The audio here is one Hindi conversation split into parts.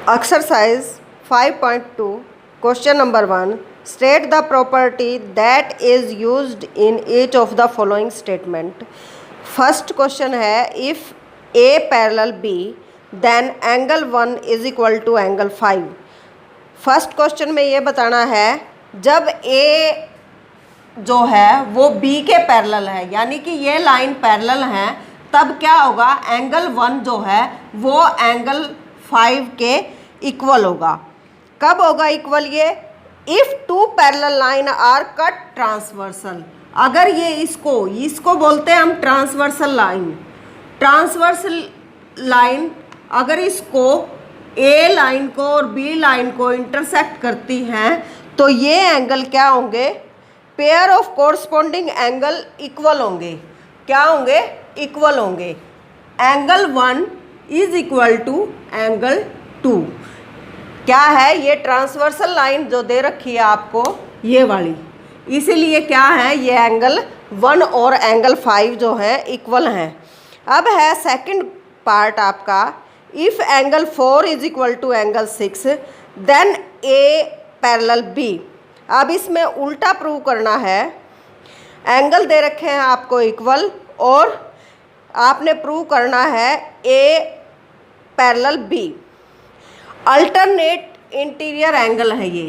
Exercise 5.2 Question number 1. State the property that is used in each of the following statement. First question है if A parallel B then angle 1 is equal to angle 5. First question में ये बताना है जब A जो है वो B के पैरेलल है, यानी कि ये लाइन पैरेलल है, तब क्या होगा, एंगल 1 जो है वो एंगल 5 के इक्वल होगा। कब होगा इक्वल ये? If two parallel line are cut transversal. अगर ये इसको बोलते हैं हम ट्रांसवर्सल लाइन। ट्रांसवर्सल लाइन अगर इसको ए लाइन को और बी लाइन को इंटरसेक्ट करती हैं तो ये एंगल क्या होंगे? Pair of corresponding angle equal होंगे। क्या होंगे? इक्वल होंगे। Angle 1 is equal to angle 2। क्या है? ये ट्रांसवर्सल लाइन जो दे रखी है आपको, ये वाली, इसीलिए क्या है, ये एंगल 1 और एंगल 5 जो है इक्वल हैं। अब है सेकंड पार्ट आपका, if angle 4 is equal to angle 6 then A parallel B. अब इसमें उल्टा प्रूव करना है। एंगल दे रखे हैं आपको इक्वल और आपने प्रूव करना है A parallel B. Alternate interior angle है ये।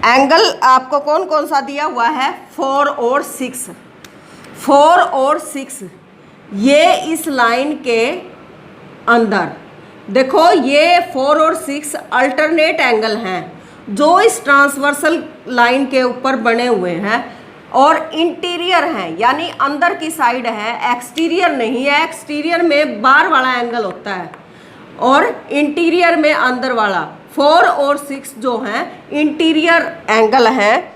एंगल आपको कौन कौन सा दिया हुआ है? 4 और 6। 4 और 6 ये इस लाइन के अंदर देखो, ये 4 और 6 अल्टरनेट एंगल हैं जो इस ट्रांसवर्सल लाइन के ऊपर बने हुए हैं और इंटीरियर हैं, यानी अंदर की साइड है, एक्सटीरियर नहीं है। एक्सटीरियर में बाहर वाला एंगल होता है और इंटीरियर में अंदर वाला। 4 और 6 जो हैं इंटीरियर एंगल हैं,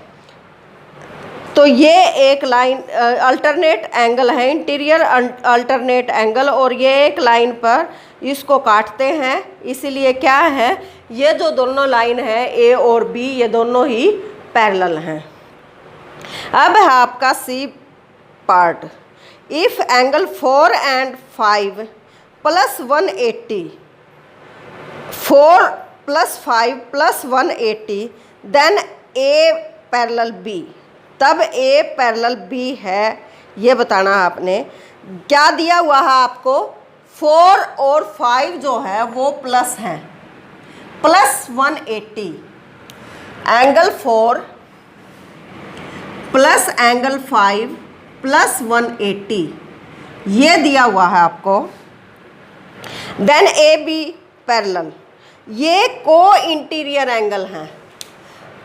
तो ये एक लाइन अल्टरनेट एंगल है, इंटीरियर अल्टरनेट एंगल, और ये एक लाइन पर इसको काटते हैं। इसीलिए क्या है, ये जो दोनों लाइन है ए और बी, ये दोनों ही पैरेलल हैं। अब है आपका C part, if angle 4 and 5 plus 180, 4 plus 5 plus 180 then A parallel B. तब ए पैरेलल बी है, ये बताना आपने। क्या दिया हुआ है आपको? 4 और 5 जो है वो प्लस हैं, plus 180। Angle 4 plus angle 5 plus 180 ये दिया हुआ है आपको। देन ए बी पैरेलल, ये को इंटीरियर एंगल हैं।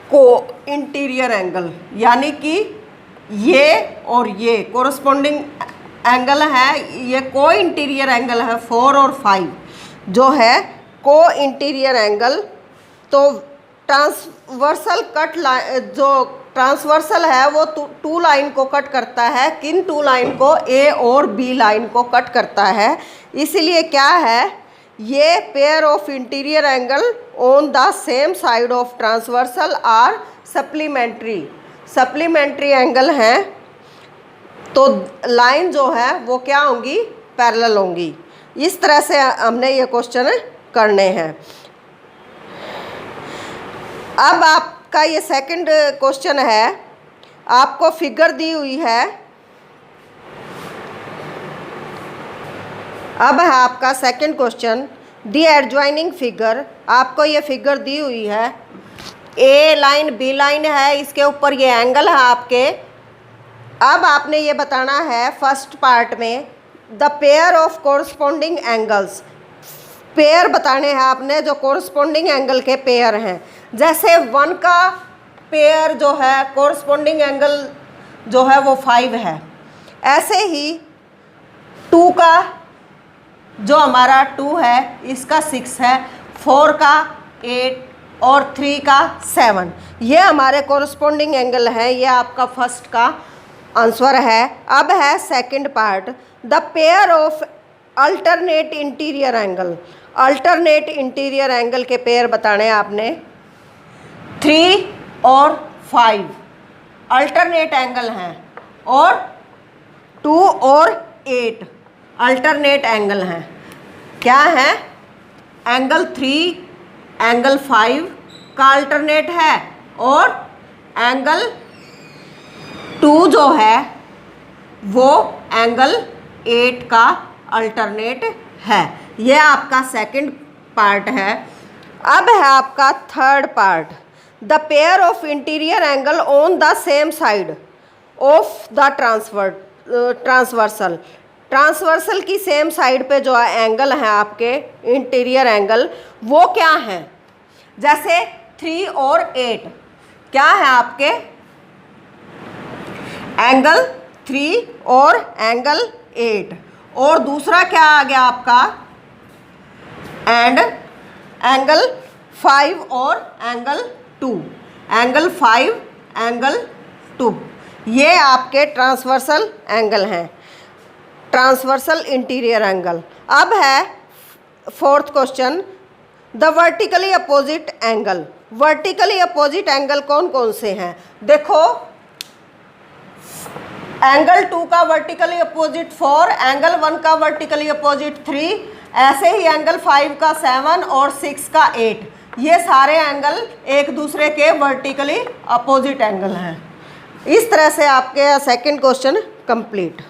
को इंटीरियर एंगल यानी कि ये और ये कोरस्पॉन्डिंग एंगल है, ये को इंटीरियर एंगल है। 4 और 5 जो है को इंटीरियर एंगल। तो ट्रांसवर्सल कट लाइन, जो ट्रांसवर्सल है वो टू लाइन को कट करता है। किन टू लाइन को? ए और बी लाइन को कट करता है। इसीलिए क्या है, ये pair of interior angle on the same side of transversal are supplementary. Supplementary angle हैं, तो लाइन जो है वो क्या होंगी? पैरेलल होंगी। इस तरह से हमने ये क्वेश्चन करने हैं। अब आपका ये सेकंड क्वेश्चन है, आपको फिगर दी हुई है। अब है आपका सेकंड क्वेश्चन, दी एडजॉइनिंग फिगर। आपको ये फिगर दी हुई है, ए लाइन बी लाइन है, इसके ऊपर ये एंगल है आपके। अब आपने ये बताना है फर्स्ट पार्ट में, the pair of corresponding angles. Pair बताने हैं आपने जो कोरस्पॉन्डिंग एंगल के पेयर हैं। जैसे 1 का पेयर जो है कोरस्पॉन्डिंग एंगल जो है वो 5 है, ऐसे ही 2 का जो हमारा 2 है इसका 6 है, 4 का 8 और 3 का 7। ये हमारे कोरस्पॉन्डिंग एंगल है। ये आपका फर्स्ट का आंसर है। अब है second part, the pair of alternate interior angle. Alternate interior angle के पेयर बताने आपने। 3 और 5 अल्टरनेट एंगल हैं और 2 और 8 अल्टरनेट एंगल हैं। क्या है? एंगल 3 एंगल 5 का अल्टरनेट है और एंगल 2 जो है वो एंगल 8 का अल्टरनेट है। ये आपका सेकंड पार्ट है। अब है आपका third part, the pair of interior angle on the same side of the transversal. Transversal की सेम साइड पे जो एंगल है आपके इंटीरियर एंगल वो क्या हैं? जैसे 3 और 8 क्या है आपके? एंगल 3 और एंगल 8। और दूसरा क्या आ गया आपका? एंड एंगल 5 और एंगल 2। एंगल 5 एंगल 2 ये आपके ट्रांसवर्सल एंगल हैं, ट्रांसवर्सल इंटीरियर एंगल। अब है fourth question, the vertically opposite angle. Vertically opposite angle कौन कौन से हैं? देखो, एंगल 2 का वर्टिकली अपोजिट 4, एंगल 1 का वर्टिकली अपोजिट 3, ऐसे ही एंगल 5 का 7 और 6 का 8। ये सारे एंगल एक दूसरे के वर्टिकली अपोजिट एंगल हैं। इस तरह से आपके सेकंड क्वेश्चन कंप्लीट।